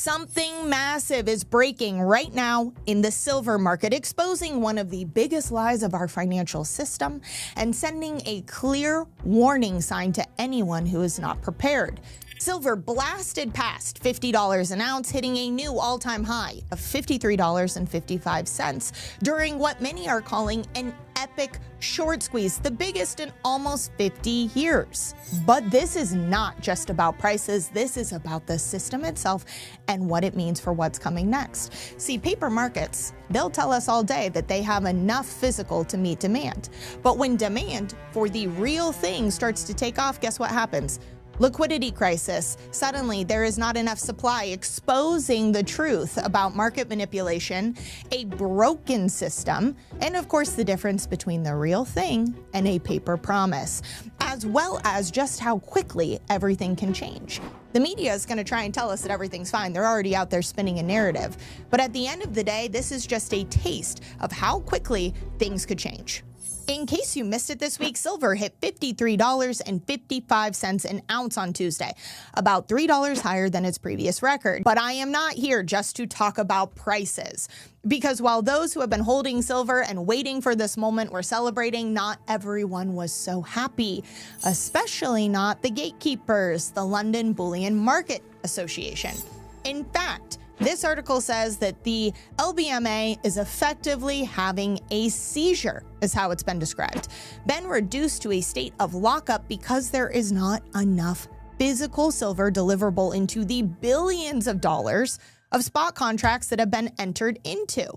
Something massive is breaking right now in the silver market, exposing one of the biggest lies of our financial system and sending a clear warning sign to anyone who is not prepared. Silver blasted past $50 an ounce, hitting a new all-time high of $53.55 during what many are calling an epic short squeeze, the biggest in almost 50 years. But this is not just about prices. This is about the system itself and what it means for what's coming next. See, paper markets, they'll tell us all day that they have enough physical to meet demand. But when demand for the real thing starts to take off, guess what happens? Liquidity crisis. Suddenly, there is not enough supply, exposing the truth about market manipulation, a broken system, and of course, the difference between the real thing and a paper promise, as well as just how quickly everything can change. The media is going to try and tell us that everything's fine. They're already out there spinning a narrative. But at the end of the day, this is just a taste of how quickly things could change. In case you missed it this week, silver hit $53.55 an ounce on Tuesday, about $3 higher than its previous record. But I am not here just to talk about prices, because while those who have been holding silver and waiting for this moment were celebrating, not everyone was so happy, especially not the gatekeepers, the London Bullion Market Association. In fact, this article says that the LBMA is effectively having a seizure, is how it's been described. Been reduced to a state of lockup because there is not enough physical silver deliverable into the billions of dollars of spot contracts that have been entered into.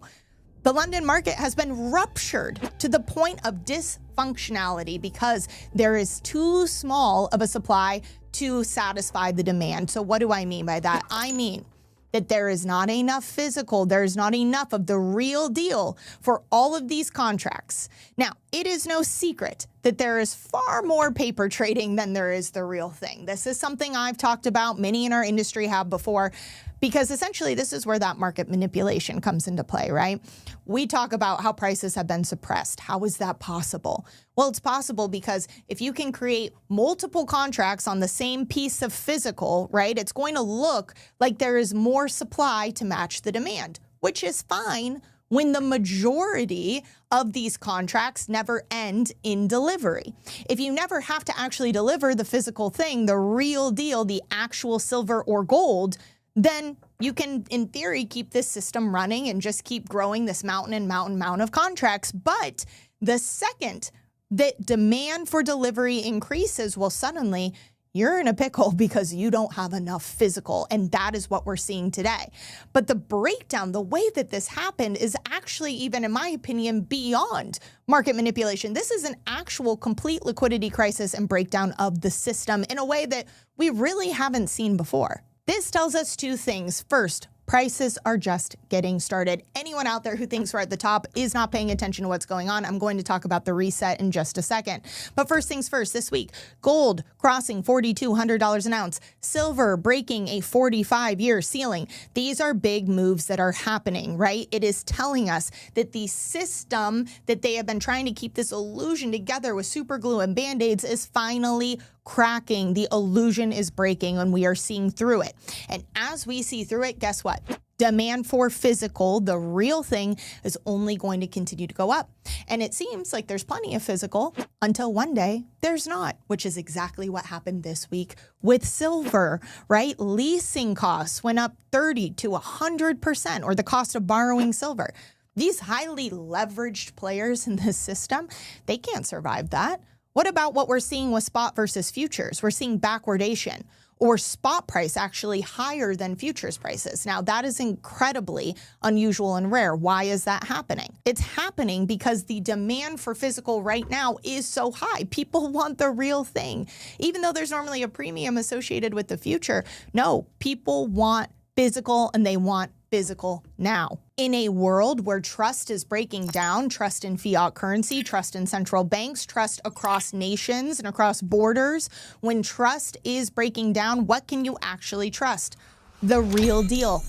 The London market has been ruptured to the point of dysfunctionality because there is too small of a supply to satisfy the demand. So what do I mean by that? I mean that there is not enough physical, there is not enough of the real deal for all of these contracts. Now, it is no secret that there is far more paper trading than there is the real thing. This is something I've talked about, many in our industry have before, because essentially this is where that market manipulation comes into play, right? We talk about how prices have been suppressed. How is that possible? Well, it's possible because if you can create multiple contracts on the same piece of physical, right, it's going to look like there is more supply to match the demand, which is fine when the majority of these contracts never end in delivery. If you never have to actually deliver the physical thing, the real deal, the actual silver or gold, then you can, in theory, keep this system running and just keep growing this mountain and mountain of contracts. But the second that demand for delivery increases, well, suddenly you're in a pickle because you don't have enough physical. And that is what we're seeing today. But the breakdown, the way that this happened is actually, even in my opinion, beyond market manipulation. This is an actual complete liquidity crisis and breakdown of the system in a way that we really haven't seen before. This tells us two things. First, prices are just getting started. Anyone out there who thinks we're at the top is not paying attention to what's going on. I'm going to talk about the reset in just a second. But first things first, this week, gold crossing $4,200 an ounce, silver breaking a 45-year ceiling. These are big moves that are happening, right? It is telling us that the system that they have been trying to keep this illusion together with super glue and band-aids is finally cracking. The illusion is breaking and we are seeing through it. And as we see through it, guess what? Demand for physical, the real thing, is only going to continue to go up. And it seems like there's plenty of physical until one day there's not, which is exactly what happened this week with silver, right? Leasing costs went up 30 to 100%, or the cost of borrowing silver. These highly leveraged players in this system, they can't survive that. What about what we're seeing with spot versus futures? We're seeing backwardation, or spot price actually higher than futures prices. Now, that is incredibly unusual and rare. Why is that happening? It's happening because the demand for physical right now is so high. People want the real thing. Even though there's normally a premium associated with the future, no, people want physical and they want physical now. In a world where trust is breaking down, trust in fiat currency, trust in central banks, trust across nations and across borders, when trust is breaking down, what can you actually trust? The real deal.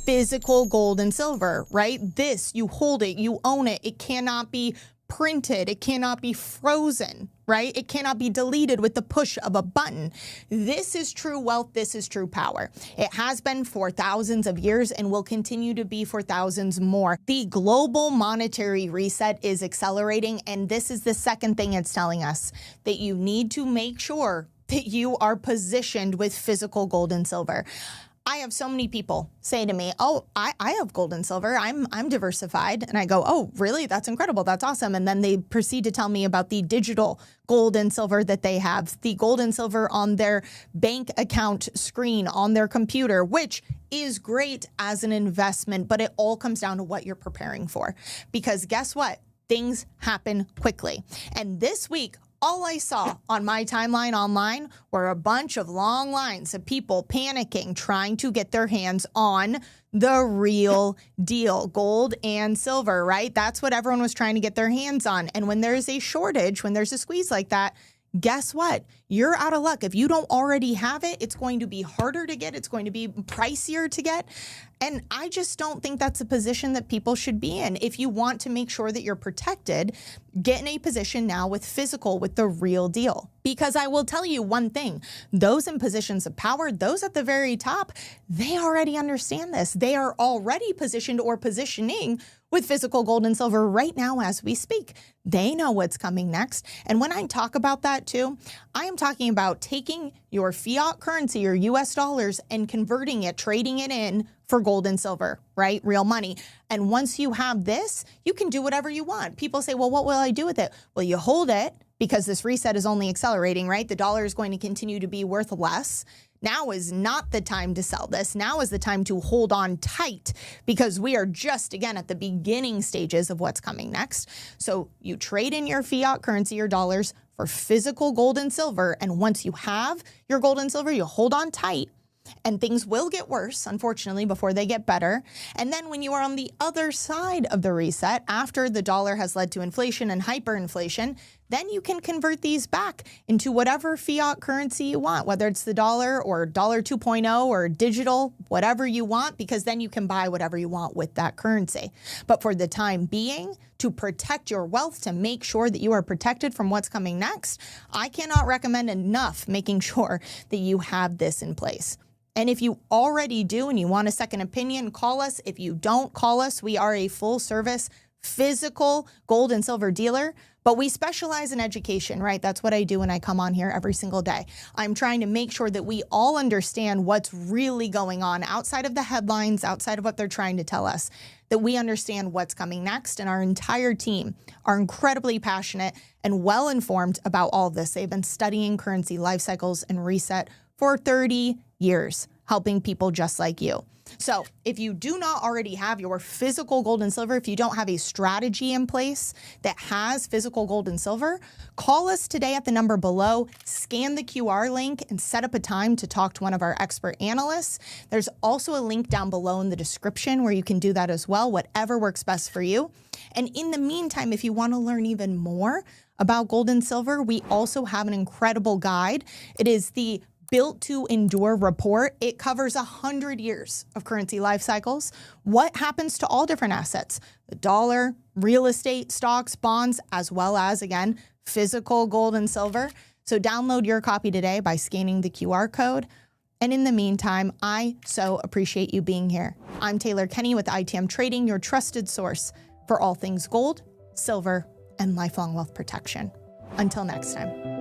Physical gold and silver, right? This, you hold it, you own it. It cannot be printed. It cannot be frozen, right? It cannot be deleted with the push of a button. This is true wealth. This is true power. It has been for thousands of years and will continue to be for thousands more. The global monetary reset is accelerating, and this is the second thing it's telling us, that you need to make sure that you are positioned with physical gold and silver. I have so many people say to me, oh, I have gold and silver. I'm diversified. And I go, oh, really? That's incredible. That's awesome. And then they proceed to tell me about the digital gold and silver that they have, the gold and silver on their bank account screen on their computer, which is great as an investment, but it all comes down to what you're preparing for. Because guess what? Things happen quickly. And this week, all I saw on my timeline online were a bunch of long lines of people panicking, trying to get their hands on the real deal, gold and silver, right? That's what everyone was trying to get their hands on. And when there's a shortage, when there's a squeeze like that, guess what? You're out of luck. If you don't already have it, it's going to be harder to get. It's going to be pricier to get. And I just don't think that's a position that people should be in. If you want to make sure that you're protected, get in a position now with physical, with the real deal. Because I will tell you one thing, those in positions of power, those at the very top, they already understand this. They are already positioned or positioning with physical gold and silver right now as we speak. They know what's coming next. And when I talk about that too, I am talking about taking your fiat currency, your US dollars, and converting it, trading it in for gold and silver, right? Real money. And once you have this, you can do whatever you want. People say, well, what will I do with it? Well, you hold it because this reset is only accelerating, right? The dollar is going to continue to be worth less. Now is not the time to sell this. Now is the time to hold on tight because we are just, again, at the beginning stages of what's coming next. So you trade in your fiat currency, your dollars, for physical gold and silver. And once you have your gold and silver, you hold on tight. And things will get worse, unfortunately, before they get better. And then when you are on the other side of the reset, after the dollar has led to inflation and hyperinflation, then you can convert these back into whatever fiat currency you want, whether it's the dollar or dollar 2.0 or digital, whatever you want, because then you can buy whatever you want with that currency. But for the time being, to protect your wealth, to make sure that you are protected from what's coming next, I cannot recommend enough making sure that you have this in place. And if you already do and you want a second opinion, call us. If you don't, call us. We are a full service physical gold and silver dealer, but we specialize in education, right? That's what I do when I come on here every single day. I'm trying to make sure that we all understand what's really going on outside of the headlines, outside of what they're trying to tell us, that we understand what's coming next. And our entire team are incredibly passionate and well-informed about all of this. They've been studying currency life cycles and reset for 30 years, helping people just like you. So if you do not already have your physical gold and silver, if you don't have a strategy in place that has physical gold and silver, call us today at the number below, scan the QR link, and set up a time to talk to one of our expert analysts. There's also a link down below in the description where you can do that as well, whatever works best for you. And in the meantime, if you want to learn even more about gold and silver, we also have an incredible guide. It is the Built to Endure report. It covers 100 years of currency life cycles. What happens to all different assets? The dollar, real estate, stocks, bonds, as well as, again, physical gold and silver. So download your copy today by scanning the QR code. And in the meantime, I so appreciate you being here. I'm Taylor Kenny with ITM Trading, your trusted source for all things gold, silver, and lifelong wealth protection. Until next time.